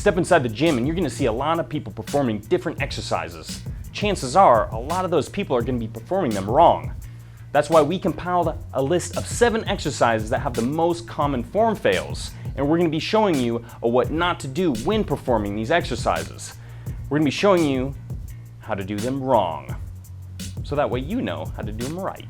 Step inside the gym and you're gonna see a lot of people performing different exercises. Chances are, a lot of those people are gonna be performing them wrong. That's why we compiled a list of 7 exercises that have the most common form fails. And we're gonna be showing you what not to do when performing these exercises. We're gonna be showing you how to do them wrong, so that way you know how to do them right.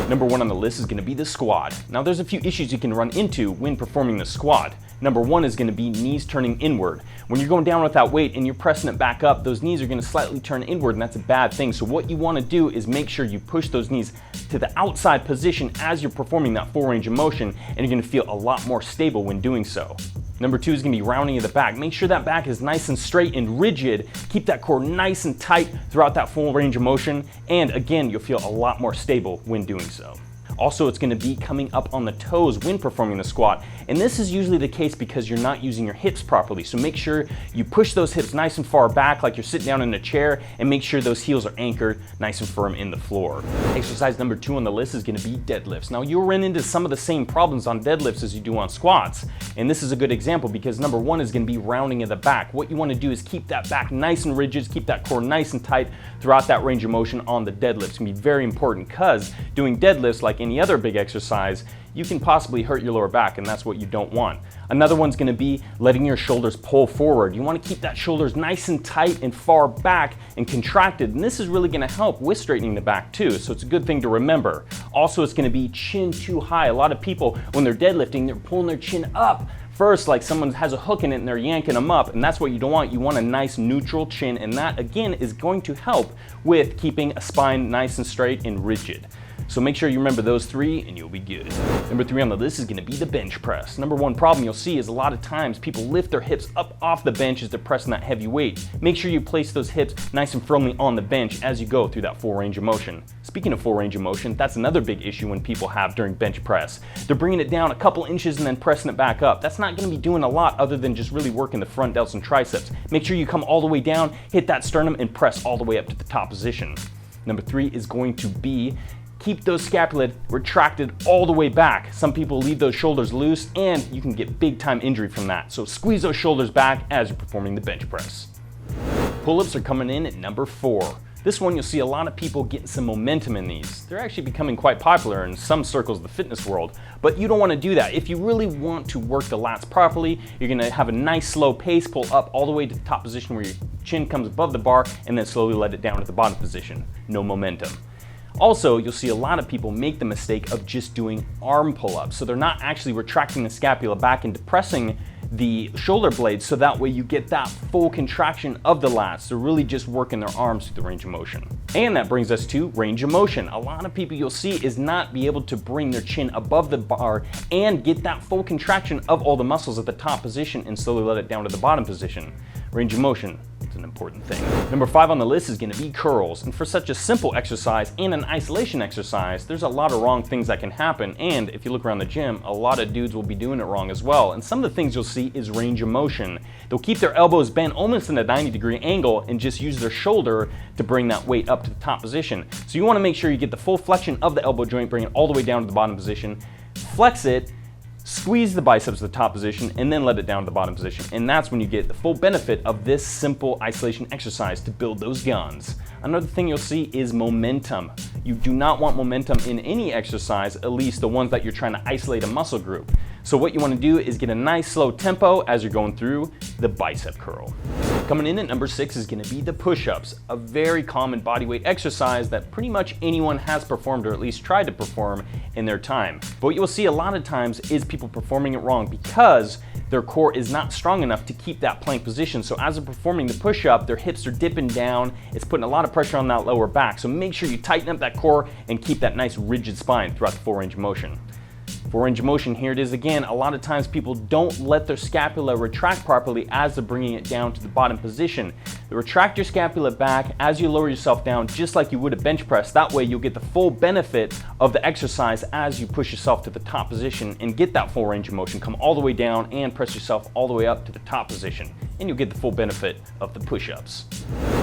Number 1 on the list is gonna be the squat. Now there's a few issues you can run into when performing the squat. Number 1 is gonna be knees turning inward. When you're going down with that weight and you're pressing it back up, those knees are gonna slightly turn inward, and that's a bad thing. So what you wanna do is make sure you push those knees to the outside position as you're performing that full range of motion, and you're gonna feel a lot more stable when doing so. Number 2 is gonna be rounding of the back. Make sure that back is nice and straight and rigid. Keep that core nice and tight throughout that full range of motion, and again, you'll feel a lot more stable when doing so. Also, it's gonna be coming up on the toes when performing the squat. And this is usually the case because you're not using your hips properly. So make sure you push those hips nice and far back like you're sitting down in a chair, and make sure those heels are anchored nice and firm in the floor. Exercise number 2 on the list is gonna be deadlifts. Now you'll run into some of the same problems on deadlifts as you do on squats. And this is a good example because number 1 is gonna be rounding of the back. What you wanna do is keep that back nice and rigid, keep that core nice and tight throughout that range of motion on the deadlifts. It's gonna be very important because doing deadlifts, like any other big exercise, you can possibly hurt your lower back, and that's what you don't want. Another one's gonna be letting your shoulders pull forward. You wanna keep that shoulders nice and tight and far back and contracted, and this is really gonna help with straightening the back too, so it's a good thing to remember. Also, it's gonna be chin too high. A lot of people, when they're deadlifting, they're pulling their chin up first, like someone has a hook in it and they're yanking them up, and that's what you don't want. You want a nice neutral chin, and that again is going to help with keeping a spine nice and straight and rigid. So make sure you remember those 3 and you'll be good. Number 3 on the list is gonna be the bench press. Number 1 problem you'll see is a lot of times people lift their hips up off the bench as they're pressing that heavy weight. Make sure you place those hips nice and firmly on the bench as you go through that full range of motion. Speaking of full range of motion, that's another big issue when people have during bench press. They're bringing it down a couple inches and then pressing it back up. That's not gonna be doing a lot other than just really working the front delts and triceps. Make sure you come all the way down, hit that sternum, and press all the way up to the top position. Number 3 is going to be keep those scapulae retracted all the way back. Some people leave those shoulders loose, and you can get big time injury from that. So squeeze those shoulders back as you're performing the bench press. Pull-ups are coming in at number 4. This one, you'll see a lot of people getting some momentum in these. They're actually becoming quite popular in some circles of the fitness world, but you don't want to do that. If you really want to work the lats properly, you're going to have a nice slow pace, pull up all the way to the top position where your chin comes above the bar, and then slowly let it down to the bottom position. No momentum. Also, you'll see a lot of people make the mistake of just doing arm pull-ups. So they're not actually retracting the scapula back and depressing the shoulder blades, so that way you get that full contraction of the lats. They're really just working their arms through the range of motion. And that brings us to range of motion. A lot of people you'll see is not be able to bring their chin above the bar and get that full contraction of all the muscles at the top position and slowly let it down to the bottom position. Range of motion, it's an important thing. Number 5 on the list is gonna be curls. And for such a simple exercise and an isolation exercise, there's a lot of wrong things that can happen. And if you look around the gym, a lot of dudes will be doing it wrong as well. And some of the things you'll see is range of motion. They'll keep their elbows bent almost in a 90-degree angle and just use their shoulder to bring that weight up to the top position. So you wanna make sure you get the full flexion of the elbow joint, bring it all the way down to the bottom position, flex it, squeeze the biceps to the top position, and then let it down to the bottom position. And that's when you get the full benefit of this simple isolation exercise to build those guns. Another thing you'll see is momentum. You do not want momentum in any exercise, at least the ones that you're trying to isolate a muscle group. So what you want to do is get a nice slow tempo as you're going through the bicep curl. Coming in at number 6 is going to be the push-ups, a very common bodyweight exercise that pretty much anyone has performed or at least tried to perform in their time. But what you'll see a lot of times is people performing it wrong because their core is not strong enough to keep that plank position. So as they're performing the push-up, their hips are dipping down. It's putting a lot of pressure on that lower back. So make sure you tighten up that core and keep that nice rigid spine throughout the full range of motion. For range of motion, here it is again. A lot of times people don't let their scapula retract properly as they're bringing it down to the bottom position. Retract your scapula back as you lower yourself down, just like you would a bench press. That way you'll get the full benefit of the exercise as you push yourself to the top position and get that full range of motion. Come all the way down and press yourself all the way up to the top position. and you'll get the full benefit of the push-ups.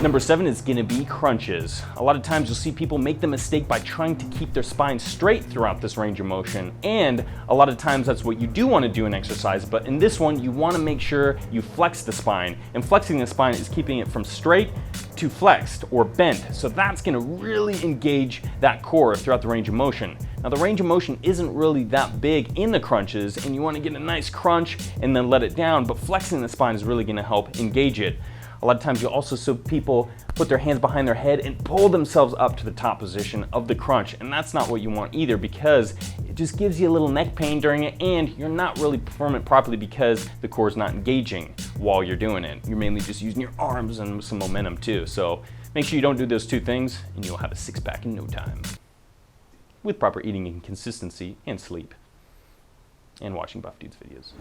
Number 7 is gonna be crunches. A lot of times you'll see people make the mistake by trying to keep their spine straight throughout this range of motion, and a lot of times that's what you do want to do in exercise, but in this one you want to make sure you flex the spine, and flexing the spine is keeping it from straight to flexed or bent, so that's going to really engage that core throughout the range of motion. Now the range of motion isn't really that big in the crunches, and you want to get a nice crunch and then let it down, but flexing the spine is really going to help engage it. A lot of times you'll also see people put their hands behind their head and pull themselves up to the top position of the crunch, and that's not what you want either, because it just gives you a little neck pain during it, and you're not really performing it properly because the core is not engaging while you're doing it. You're mainly just using your arms and some momentum too. So make sure you don't do those two things, and you'll have a six-pack in no time. With proper eating and consistency and sleep. And watching Buff Dudes videos.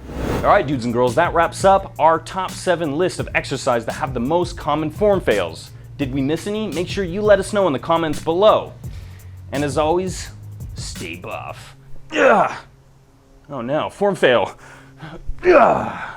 All right, dudes and girls, that wraps up our top 7 list of exercise that have the most common form fails. Did we miss any? Make sure you let us know in the comments below. And as always, stay buff. Ugh. Oh no, form fail. Ugh.